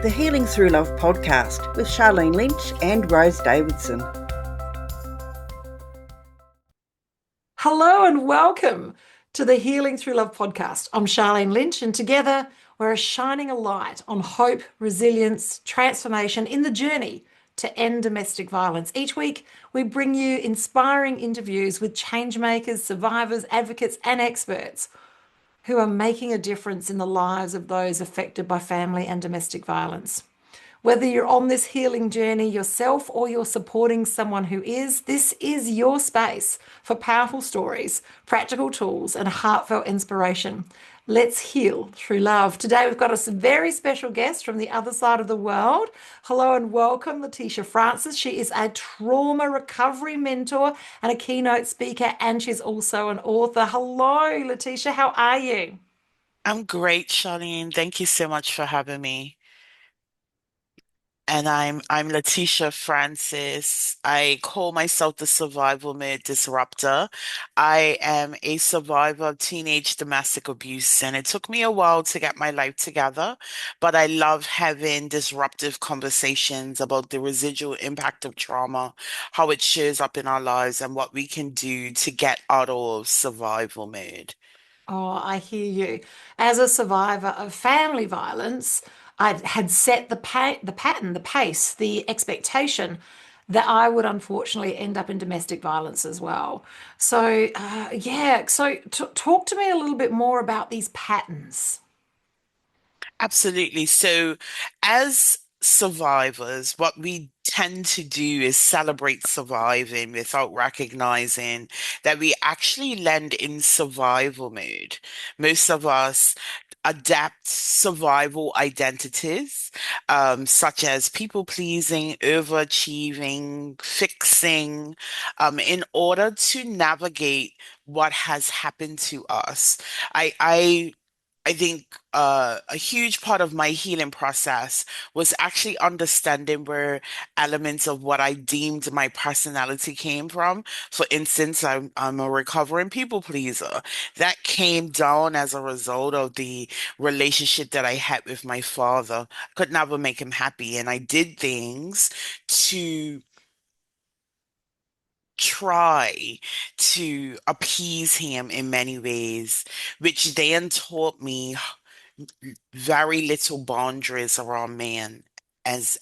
the Healing Through Love podcast with Sharlene Lynch and Rose Davidson. Hello and welcome to the Healing Through Love podcast. I'm Sharlene Lynch, and together we're shining a light on hope, resilience, transformation in the journey to end domestic violence. Each week, we bring you inspiring interviews with changemakers, survivors, advocates, and experts who are making a difference in the lives of those affected by family and domestic violence. Whether you're on this healing journey yourself or you're supporting someone who is, this is your space for powerful stories, practical tools, and heartfelt inspiration. Let's heal through love. Today, we've got a very special guest from the other side of the world. Hello and welcome, Leticia Francis. She is a trauma recovery mentor and a keynote speaker, and she's also an author. Hello, Leticia. How are you? I'm great, Sharlene. Thank you so much for having me. And I'm Leticia Francis. I call myself the survival mode disruptor. I am a survivor of teenage domestic abuse, and it took me a while to get my life together, but I love having disruptive conversations about the residual impact of trauma, how it shows up in our lives, and what we can do to get out of survival mode. Oh, I hear you. As a survivor of family violence, I had set the pattern, the pace, the expectation that I would unfortunately end up in domestic violence as well. So, yeah, so talk to me a little bit more about these patterns. Absolutely. So, as survivors, what we tend to do is celebrate surviving without recognizing that we actually land in survival mode. Most of us adapt survival identities, such as people pleasing, overachieving, fixing, in order to navigate what has happened to us. I think a huge part of my healing process was actually understanding where elements of what I deemed my personality came from. For instance, I'm a recovering people pleaser. That came down as a result of the relationship that I had with my father. I could never make him happy, and I did things to try to appease him in many ways, which then taught me very little boundaries around man. As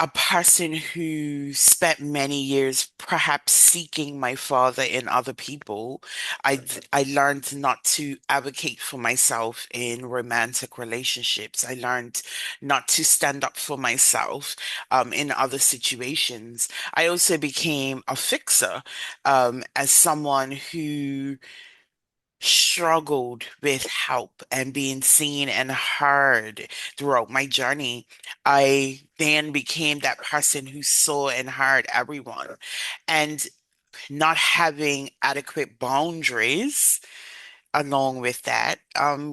a person who spent many years perhaps seeking my father in other people, I learned not to advocate for myself in romantic relationships. I learned not to stand up for myself in other situations. I also became a fixer as someone who struggled with help and being seen and heard throughout my journey. I then became that person who saw and heard everyone. And not having adequate boundaries along with that,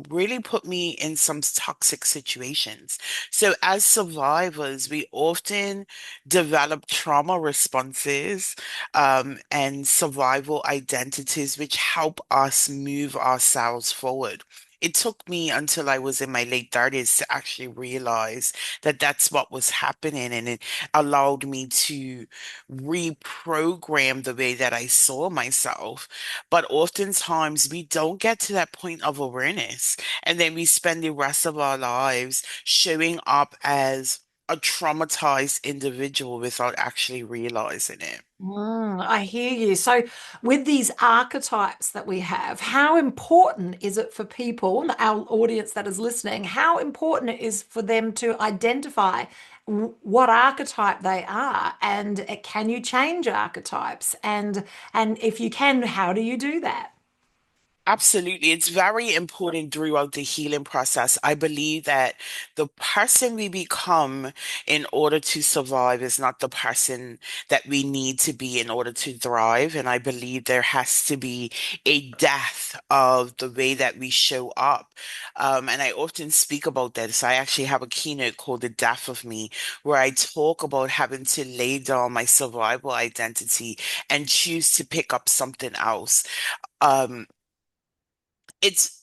really put me in some toxic situations. So, as survivors, we often develop trauma responses, and survival identities, which help us move ourselves forward. It took me until I was in my late 30s to actually realize that that's what was happening, and it allowed me to reprogram the way that I saw myself. But oftentimes we don't get to that point of awareness. And then we spend the rest of our lives showing up as a traumatized individual without actually realizing it. I hear you. So, with these archetypes that we have, how important is it for people, our audience that is listening, how important it is for them to identify what archetype they are, and can you change archetypes? And if you can, how do you do that? Absolutely. It's very important throughout the healing process. I believe that the person we become in order to survive is not the person that we need to be in order to thrive. And I believe there has to be a death of the way that we show up. And I often speak about this. I actually have a keynote called The Death of Me, where I talk about having to lay down my survival identity and choose to pick up something else. Um, it's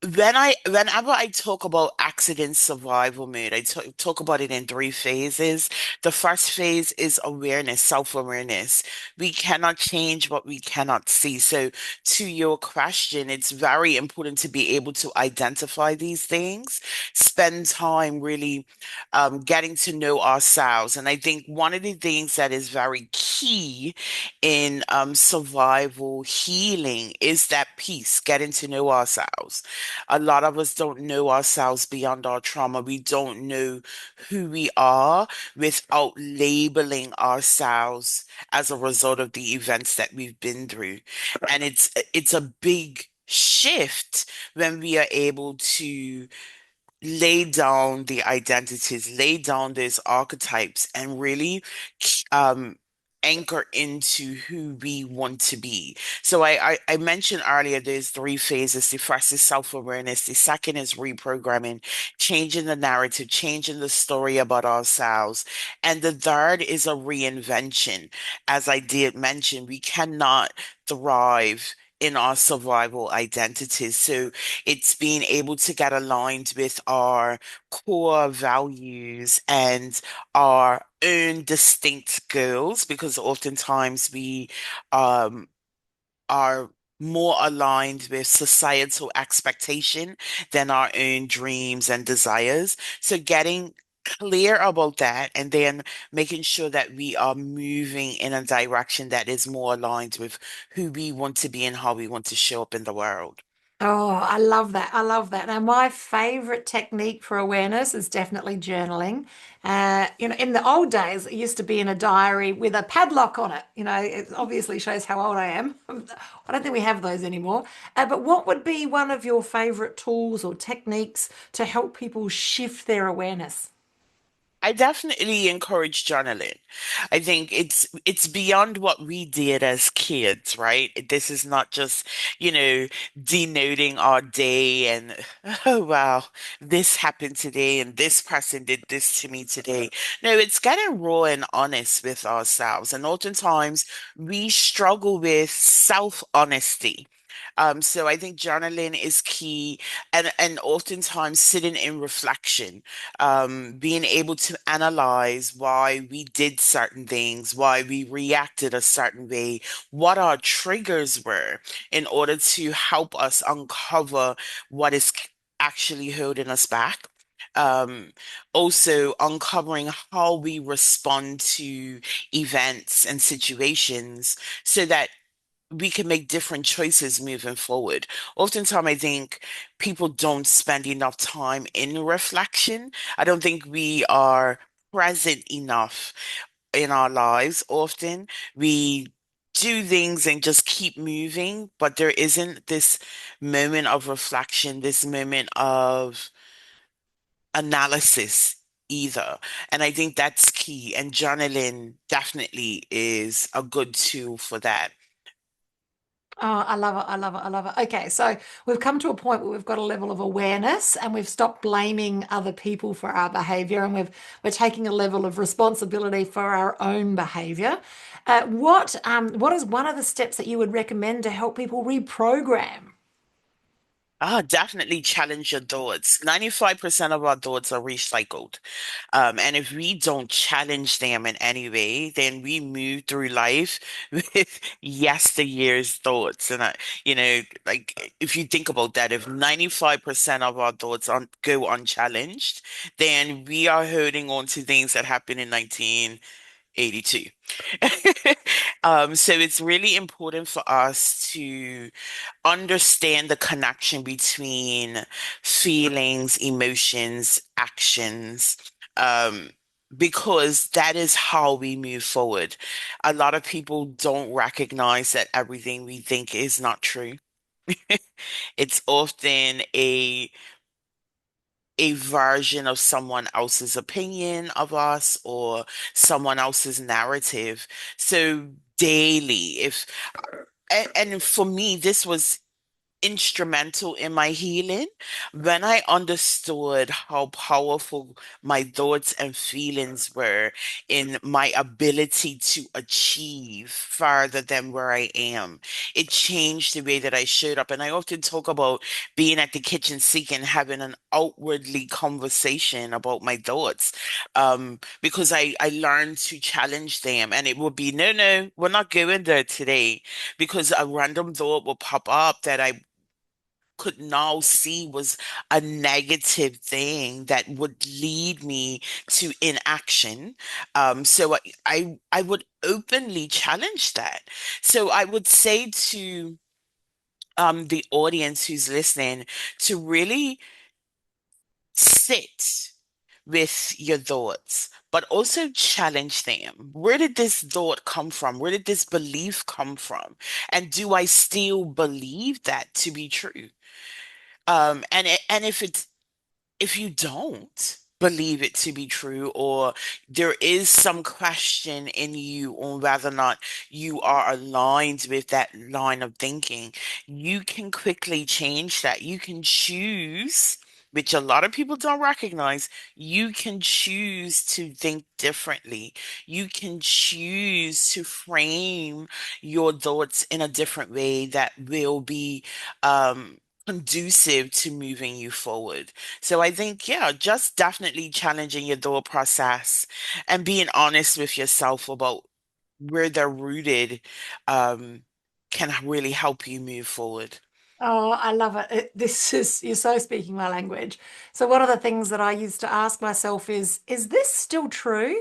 Whenever I talk about accident survival mode, talk about it in three phases. The first phase is awareness, self-awareness. We cannot change what we cannot see. So to your question, it's very important to be able to identify these things, spend time really getting to know ourselves. And I think one of the things that is very key in survival healing is that piece, getting to know ourselves. A lot of us don't know ourselves beyond our trauma. We don't know who we are without labeling ourselves as a result of the events that we've been through. And it's a big shift when we are able to lay down the identities, lay down those archetypes, and really um, anchor into who we want to be. So I mentioned earlier there's three phases. The first is self-awareness. The second is reprogramming, changing the narrative, changing the story about ourselves. And the third is a reinvention. As I did mention, we cannot thrive in our survival identities. So it's being able to get aligned with our core values and our own distinct goals, because oftentimes we um, are more aligned with societal expectation than our own dreams and desires. So getting clear about that and then making sure that we are moving in a direction that is more aligned with who we want to be and how we want to show up in the world. Oh, I love that. I love that. Now, my favorite technique for awareness is definitely journaling. In the old days, it used to be in a diary with a padlock on it. It obviously shows how old I am. I don't think we have those anymore. But what would be one of your favorite tools or techniques to help people shift their awareness? I definitely encourage journaling. I think it's beyond what we did as kids, right? This is not just, you know, denoting our day and oh wow, this happened today and this person did this to me today. No, it's getting raw and honest with ourselves. And oftentimes we struggle with self-honesty. So I think journaling is key and oftentimes sitting in reflection, being able to analyze why we did certain things, why we reacted a certain way, what our triggers were, in order to help us uncover what is actually holding us back. Um, Also uncovering how we respond to events and situations so that we can make different choices moving forward. Oftentimes, I think people don't spend enough time in reflection. I don't think we are present enough in our lives. Often we do things and just keep moving, but there isn't this moment of reflection, this moment of analysis either. And I think that's key. And journaling definitely is a good tool for that. Oh, I love it. I love it. I love it. Okay, so we've come to a point where we've got a level of awareness and we've stopped blaming other people for our behavior and we're taking a level of responsibility for our own behavior. What is one of the steps that you would recommend to help people reprogram? Ah, definitely challenge your thoughts. 95% of our thoughts are recycled. And if we don't challenge them in any way, then we move through life with yesteryear's thoughts. And like if you think about that, if 95% of our thoughts go unchallenged, then we are holding on to things that happened in 1982. So it's really important for us to understand the connection between feelings, emotions, actions, um, because that is how we move forward. A lot of people don't recognize that everything we think is not true. It's often a version of someone else's opinion of us or someone else's narrative. So daily, if and for me, this was instrumental in my healing when I understood how powerful my thoughts and feelings were in my ability to achieve farther than where I am. It changed the way that I showed up. And I often talk about being at the kitchen sink and having an outwardly conversation about my thoughts. Because I learned to challenge them, and it would be, no, no, we're not going there today, because a random thought will pop up that I could now see was a negative thing that would lead me to inaction. So I would openly challenge that. So I would say to the audience who's listening to really sit with your thoughts, but also challenge them. Where did this thought come from? Where did this belief come from? And do I still believe that to be true? And if you don't believe it to be true, or there is some question in you on whether or not you are aligned with that line of thinking, you can quickly change that. You can choose, which a lot of people don't recognize, you can choose to think differently. You can choose to frame your thoughts in a different way that will be conducive to moving you forward. So I think, yeah, just definitely challenging your thought process and being honest with yourself about where they're rooted, um, can really help you move forward. Oh, I love it. This is, you're so speaking my language. So one of the things that I used to ask myself is this still true?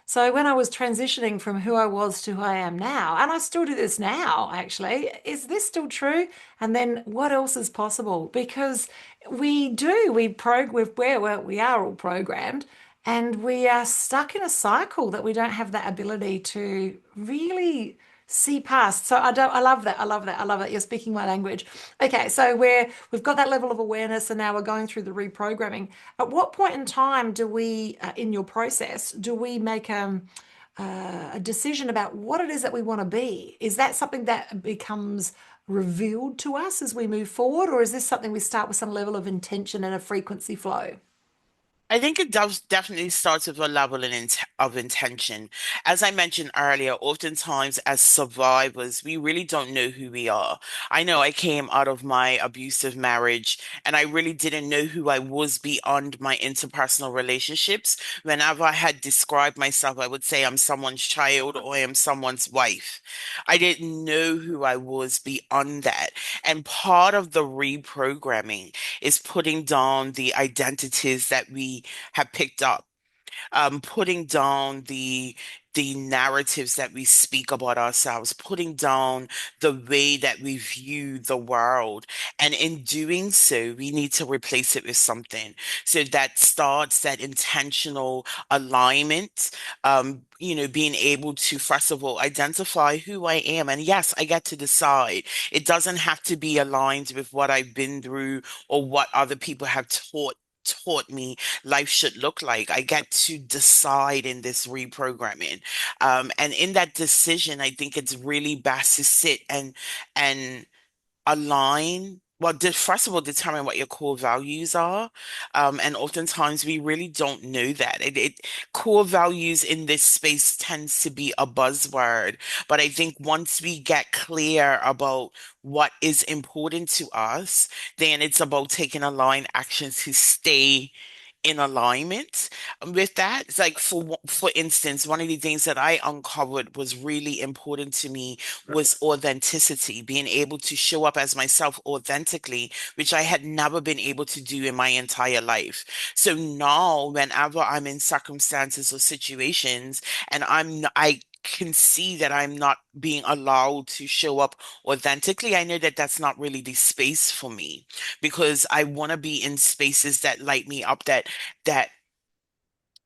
So when I was transitioning from who I was to who I am now, and I still do this now, actually, is this still true? And then what else is possible? Because we are all programmed, and we are stuck in a cycle that we don't have that ability to really see past. So I love that. I love that. I love it. You're speaking my language. Okay, so we've got that level of awareness, and now we're going through the reprogramming. At what point in time do we, in your process, do we make a decision about what it is that we want to be? Is that something that becomes revealed to us as we move forward, or is this something we start with some level of intention and a frequency flow? I think it does definitely starts with a level of intention. As I mentioned earlier, oftentimes as survivors, we really don't know who we are. I know I came out of my abusive marriage and I really didn't know who I was beyond my interpersonal relationships. Whenever I had described myself, I would say I'm someone's child or I am someone's wife. I didn't know who I was beyond that. And part of the reprogramming is putting down the identities that we have picked up, putting down the narratives that we speak about ourselves, putting down the way that we view the world. And in doing so, we need to replace it with something. So that starts that intentional alignment, being able to, first of all, identify who I am. And yes, I get to decide. It doesn't have to be aligned with what I've been through or what other people have taught me life should look like. I get to decide in this reprogramming. And in that decision, I think it's really best to sit and align. Well, first of all, determine what your core values are. And oftentimes we really don't know that. Core values in this space tends to be a buzzword. But I think once we get clear about what is important to us, then it's about taking aligned actions to stay in alignment with that. It's like for instance, one of the things that I uncovered was really important to me was authenticity, being able to show up as myself authentically, which I had never been able to do in my entire life. So now, whenever I'm in circumstances or situations and I can see that I'm not being allowed to show up authentically, I know that that's not really the space for me because I want to be in spaces that light me up, that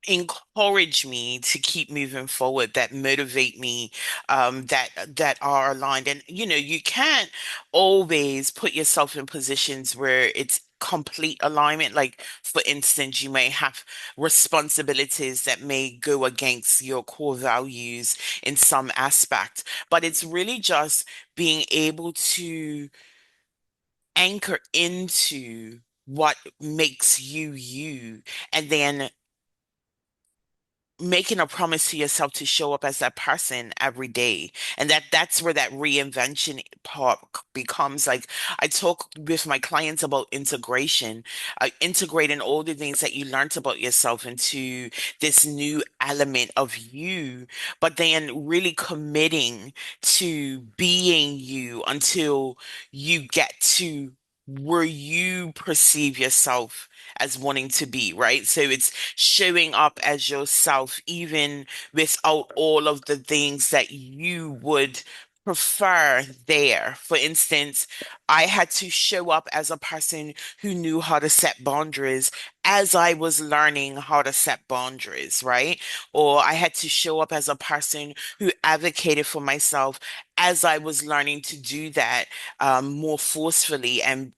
encourage me to keep moving forward, that motivate me, that are aligned. And you can't always put yourself in positions where it's complete alignment. Like, for instance, you may have responsibilities that may go against your core values in some aspect, but it's really just being able to anchor into what makes you you, and then making a promise to yourself to show up as that person every day. And that's where that reinvention part becomes. Like, I talk with my clients about integration, integrating all the things that you learned about yourself into this new element of you, but then really committing to being you until you get to where you perceive yourself as wanting to be, right? So it's showing up as yourself, even without all of the things that you would prefer there. For instance, I had to show up as a person who knew how to set boundaries as I was learning how to set boundaries, right? Or I had to show up as a person who advocated for myself as I was learning to do that more forcefully and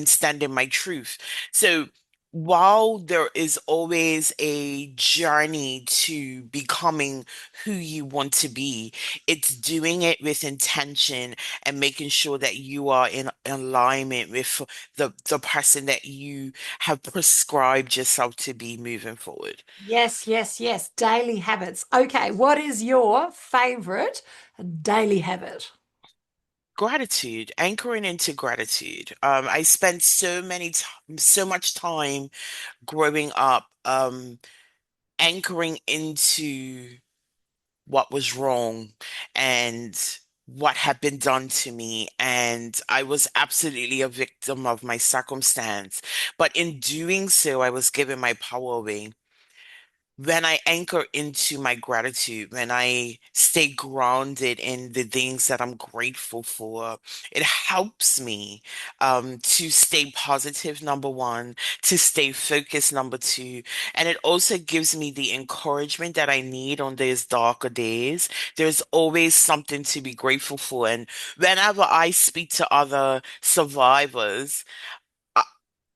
stand in my truth. So while there is always a journey to becoming who you want to be, it's doing it with intention and making sure that you are in alignment with the person that you have prescribed yourself to be moving forward. Yes, yes, yes. Daily habits. Okay, what is your favorite daily habit? Gratitude, anchoring into gratitude. I spent so much time growing up, anchoring into what was wrong and what had been done to me. And I was absolutely a victim of my circumstance. But in doing so, I was giving my power away. When I anchor into my gratitude, when I stay grounded in the things that I'm grateful for, it helps me to stay positive, number one, to stay focused, number two. And it also gives me the encouragement that I need on those darker days. There's always something to be grateful for. And whenever I speak to other survivors,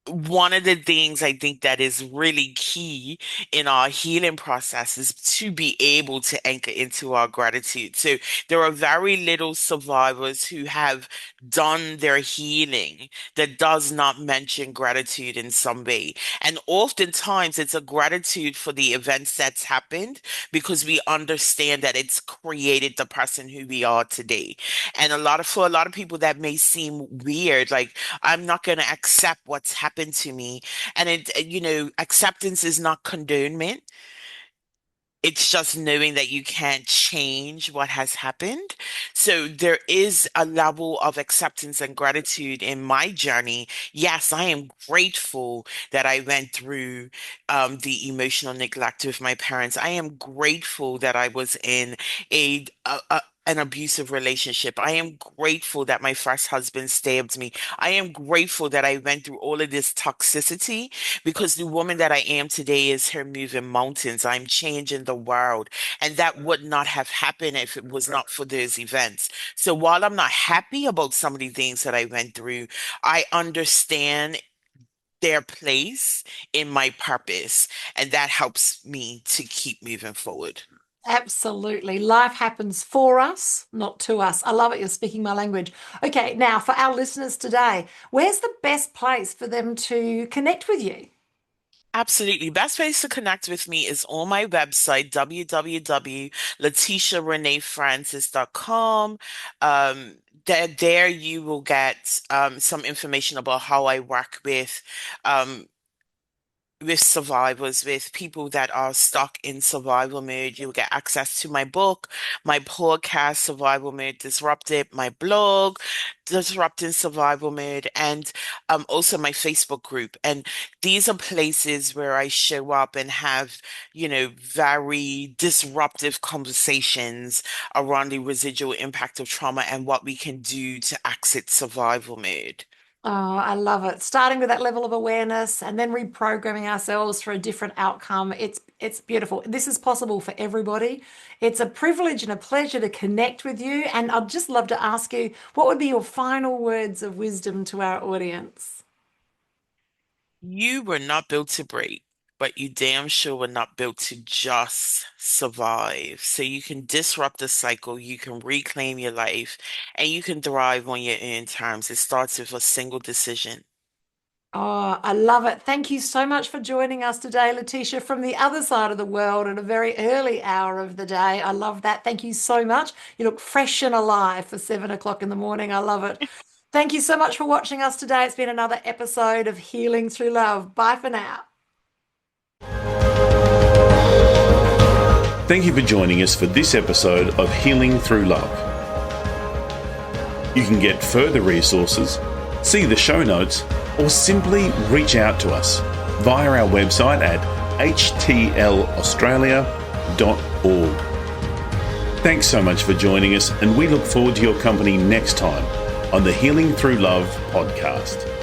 one of the things I think that is really key in our healing process is to be able to anchor into our gratitude. So there are very little survivors who have done their healing that does not mention gratitude in some way. And oftentimes it's a gratitude for the events that's happened because we understand that it's created the person who we are today. And for a lot of people that may seem weird, like, I'm not going to accept what's happened to me. And acceptance is not condonement. It's just knowing that you can't change what has happened. So there is a level of acceptance and gratitude in my journey. Yes, I am grateful that I went through the emotional neglect with my parents. I am grateful that I was in an abusive relationship. I am grateful that my first husband stabbed me. I am grateful that I went through all of this toxicity because the woman that I am today is her moving mountains. I'm changing the world. And that would not have happened if it was not for those events. So while I'm not happy about some of the things that I went through, I understand their place in my purpose. And that helps me to keep moving forward. Absolutely. Life happens for us, not to us. I love it. You're speaking my language. Okay, now for our listeners today, where's the best place for them to connect with you? Absolutely. Best place to connect with me is on my website, www.leticiarenefrancis.com. There you will get some information about how I work um, with survivors, with people that are stuck in survival mode. You'll get access to my book, my podcast, Survival Mode Disrupted, my blog, Disrupting Survival Mode, and also my Facebook group. And these are places where I show up and have, very disruptive conversations around the residual impact of trauma and what we can do to exit survival mode. Oh, I love it. Starting with that level of awareness and then reprogramming ourselves for a different outcome. It's beautiful. This is possible for everybody. It's a privilege and a pleasure to connect with you. And I'd just love to ask you, what would be your final words of wisdom to our audience? You were not built to break. but you damn sure were not built to just survive. So you can disrupt the cycle, you can reclaim your life, and you can thrive on your own terms. It starts with a single decision. Oh, I love it. Thank you so much for joining us today, Leticia, from the other side of the world at a very early hour of the day. I love that. Thank you so much. You look fresh and alive for 7 o'clock in the morning. I love it. Thank you so much for watching us today. It's been another episode of Healing Through Love. Bye for now. Thank you for joining us for this episode of Healing Through Love. You can get further resources, see the show notes, or simply reach out to us via our website at htlaustralia.org. Thanks so much for joining us, and we look forward to your company next time on the Healing Through Love podcast.